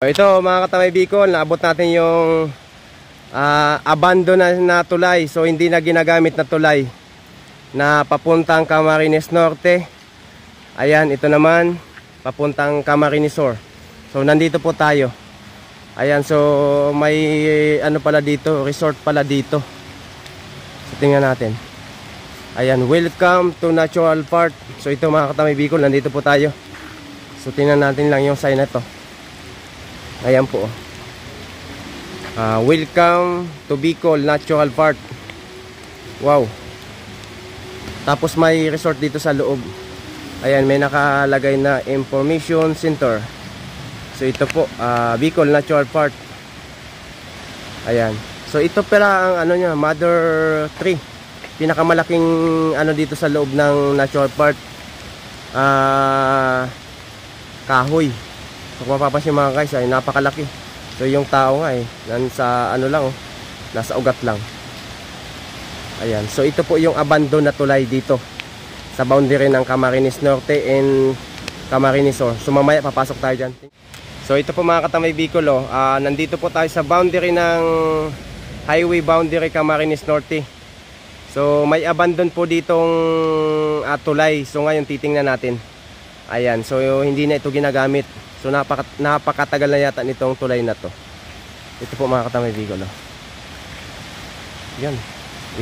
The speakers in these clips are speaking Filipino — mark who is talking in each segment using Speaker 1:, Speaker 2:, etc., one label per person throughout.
Speaker 1: Ito mga katamay Bicol, naabot natin yung abandon na tulay. So hindi na ginagamit na tulay na papuntang Camarines Norte. Ayan, ito naman papuntang Camarines Sur. So nandito po tayo. Ayan, so may ano pala dito, resort pala dito. So tingnan natin. Ayan, welcome to Natural Park. So ito mga katamay Bicol, nandito po tayo. So tingnan natin lang yung sign na to. Ayan po. Welcome to Bicol Natural Park. Wow. Tapos may resort dito sa loob. Ayan, may nakalagay na Information Center. So ito po, Bicol Natural Park. Ayan. So ito pala ang ano niya, Mother Tree. Pinakamalaking ano dito sa loob ng Natural Park. Kahoy. So kung mapapansin mga guys, ay napakalaki. So yung tao nga nasa ano lang, nasa ugat lang. Ayan, so ito po yung abandon na tulay dito sa boundary ng Camarines Norte and Camarines Sur. So mamaya papasok tayo dyan. So ito po mga katamay Bicol, nandito po tayo sa boundary ng highway boundary Camarines Norte. So may abandon po ditong tulay. So ngayon titingnan natin. Ayan, so hindi na ito ginagamit. So napakatagal na yata nitong tulay na to. Ito po mga katamay Bicol. Yan.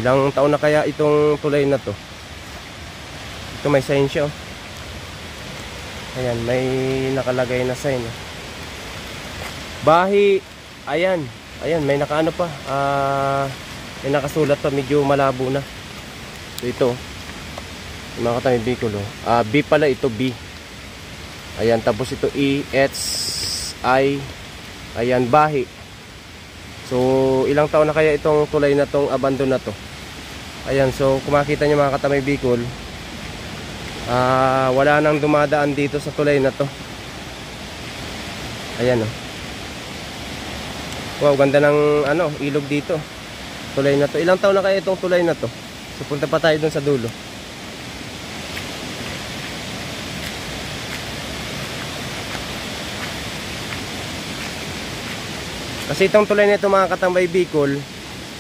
Speaker 1: Ilang taon na kaya itong tulay na to. Ito may sign siya. Ayan, may nakalagay na sign. Bahi. Ayan. Ayan, may nakaano pa. May nakasulat pa, medyo malabo na. So ito. Mga katamay Bicol. B pala ito, B. Ayan, tapos ito E, H, I. Ayan, Bahi. So ilang taon na kaya itong tulay na tong abandon na to. Ayan, so kung makita nyo mga katamay Bicol, wala nang dumadaan dito sa tulay na to. Ayan, wow, ganda ng ano, ilog dito. Tulay na to. Ilang taon na kaya itong tulay na to. So punta pa tayo dun sa dulo. Kasi itong tulay nito mga katambay Bicol,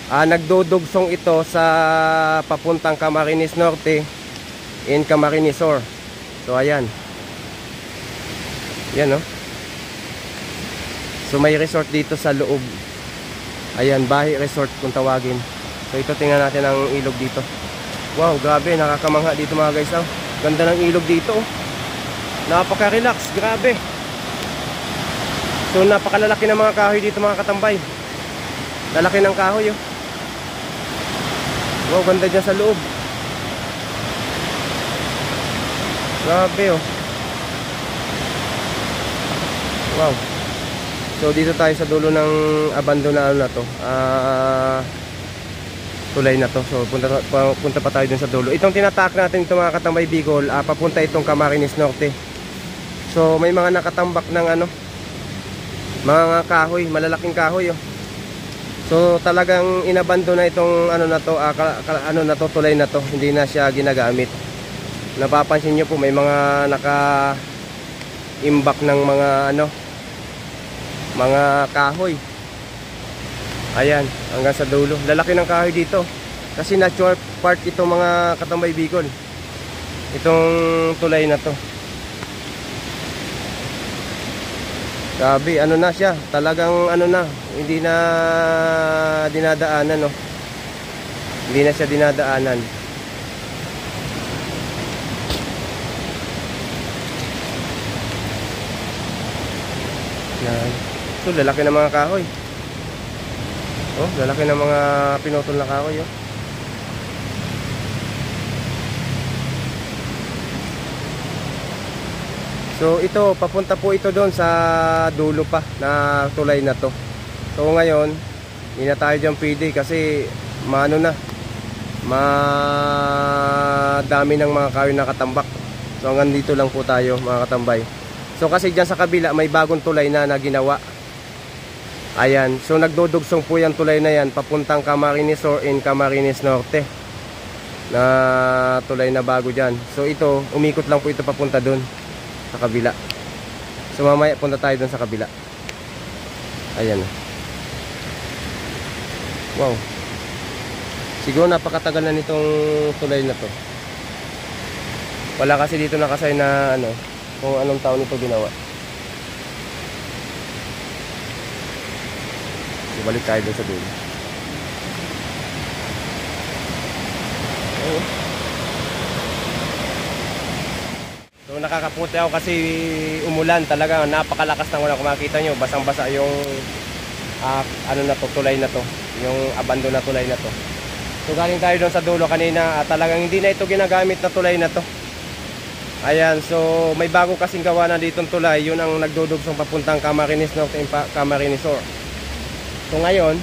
Speaker 1: nagdudugsong ito sa papuntang Camarines Norte in Camarines Sur. So ayan. Yan, no? So may resort dito sa loob. Ayan, Bahi Resort kung tawagin. So ito, tingnan natin ang ilog dito. Wow, grabe, nakakamangha dito mga guys. Ganda ng ilog dito. Napaka-relax, grabe. So napakalalaki ng mga kahoy dito mga katambay. Lalaki ng kahoy, Wow, ganda dyan sa loob. Grabe, Wow. So dito tayo sa dulo ng abandon na ano na to, tulay na to. So punta pa tayo dun sa dulo. Itong tinatak natin ito mga katambay Bicol, papunta itong Camarines Norte. So may mga nakatambak ng ano, mga kahoy, malalaking kahoy, So talagang inabandon na itong ano na to, ano na to, tulay na to. Hindi na siya ginagamit. Napapansin nyo po may mga naka-imbak ng mga ano, mga kahoy. Ayan, hanggang sa dulo. Lalaki ng kahoy dito. Kasi natural park itong mga katambay Bicol. Itong tulay na to. Sabi, ano na siya, talagang ano na, hindi na dinadaanan, Hindi na siya dinadaanan. Yan. So, lalaki ng mga kahoy. Lalaki ng mga pinutol na kahoy, So ito, papunta po ito doon sa dulo pa na tulay na to. So ngayon, hindi na tayo dyan pwede kasi maano na, madami ng mga kahoy na katambak. So hanggang dito lang po tayo mga katambay. So kasi dyan sa kabila may bagong tulay na ginawa. Ayan, so nagdudugsong po yung tulay na yan papuntang Camarines Sur in Camarines Norte na tulay na bago dyan. So ito, umikot lang po ito papunta doon sa kabila. So mamaya punta tayo dun sa kabila. Ayan. Wow. Siguro napakatagal na nitong tulay na to. Wala kasi dito nakasign na ano, kung anong taon ito ginawa. Balik tayo doon sa dulo. So nakakaputi ako kasi umulan talaga, napakalakas ng ulan. Kung makita nyo, basang-basa yung ano na to, tulay na to, yung abandon na tulay na to. So galing tayo doon sa dulo kanina, talagang hindi na ito ginagamit na tulay na to. Ayan, so may bago kasing gawa na ditong tulay, yun ang nagdudugsong papuntang Camarines Norte and Camarines Sur. So ngayon,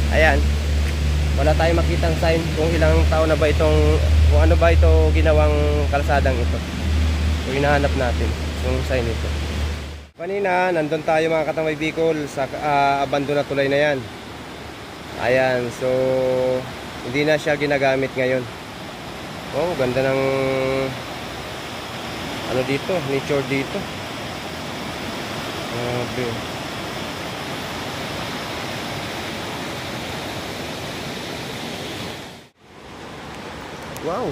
Speaker 1: ayan, wala tayong makitang sign kung ilang taon na ba itong, kung ano ba ito ginawang kalsadang ito. So hinahanap natin yung sign ito. Kanina, nandun tayo mga Katambay Bicol sa abandon na tulay na yan. Ayan, so hindi na siya ginagamit ngayon. Oh, ganda ng ano dito, nature dito. Wow.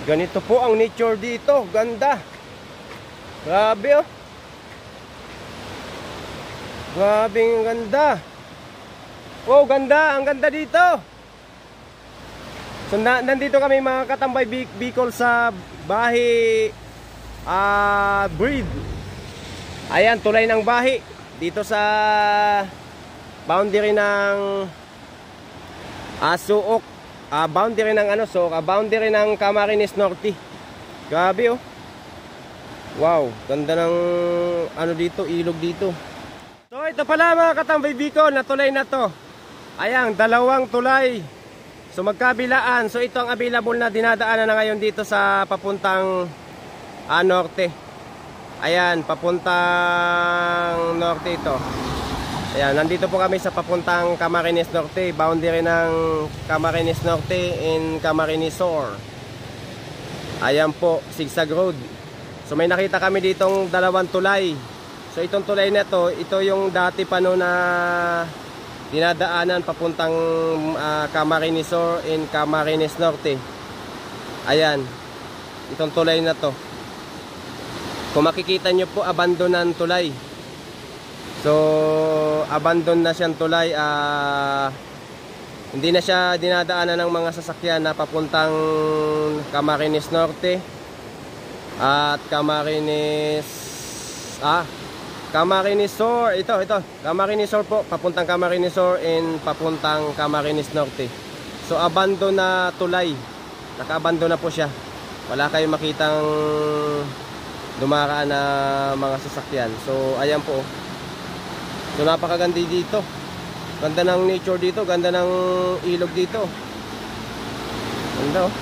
Speaker 1: Ganito po ang nature dito. Ganda. Grabe oh. Grabe ang ganda. Wow, ganda. Ang ganda dito. So nandito kami mga Katambay Bicol sa Bahi Breed. Ayan, tulay ng Bahi. Dito sa boundary ng Suok. Boundary ng ano, Suok, boundary ng Camarines Norte. Grabe oh. Wow, ganda ng ano dito, ilog dito. So ito pala mga Katambay Bicol na tulay na to. Ayan, dalawang tulay. So magkabilaan. So ito ang available na dinadaanan na ngayon dito sa papuntang norte. Ayan, papuntang norte ito. Ayan, nandito po kami sa papuntang Camarines Norte, boundary ng Camarines Norte and Camarines Sur. Ayan po, zigzag road. So may nakita kami ditong dalawang tulay. So itong tulay na to, ito yung dati pa no na dinadaanan papuntang Camarines Sur and Camarines Norte. Ayan, itong tulay na to. Kung makikita nyo po, abandonan tulay. So abandon na siyang tulay. Hindi na siya dinadaanan ng mga sasakyan na papuntang Camarines Norte at Camarines Sur. Ito Camarines Sur po, papuntang Camarines Sur and papuntang Camarines Norte. So abandon na tulay. Naka-abandon na po siya. Wala kayong makitang dumaraan na mga sasakyan. So ayan po. So napakaganda dito. Ganda ng nature dito, ganda ng ilog dito. Ganda oh.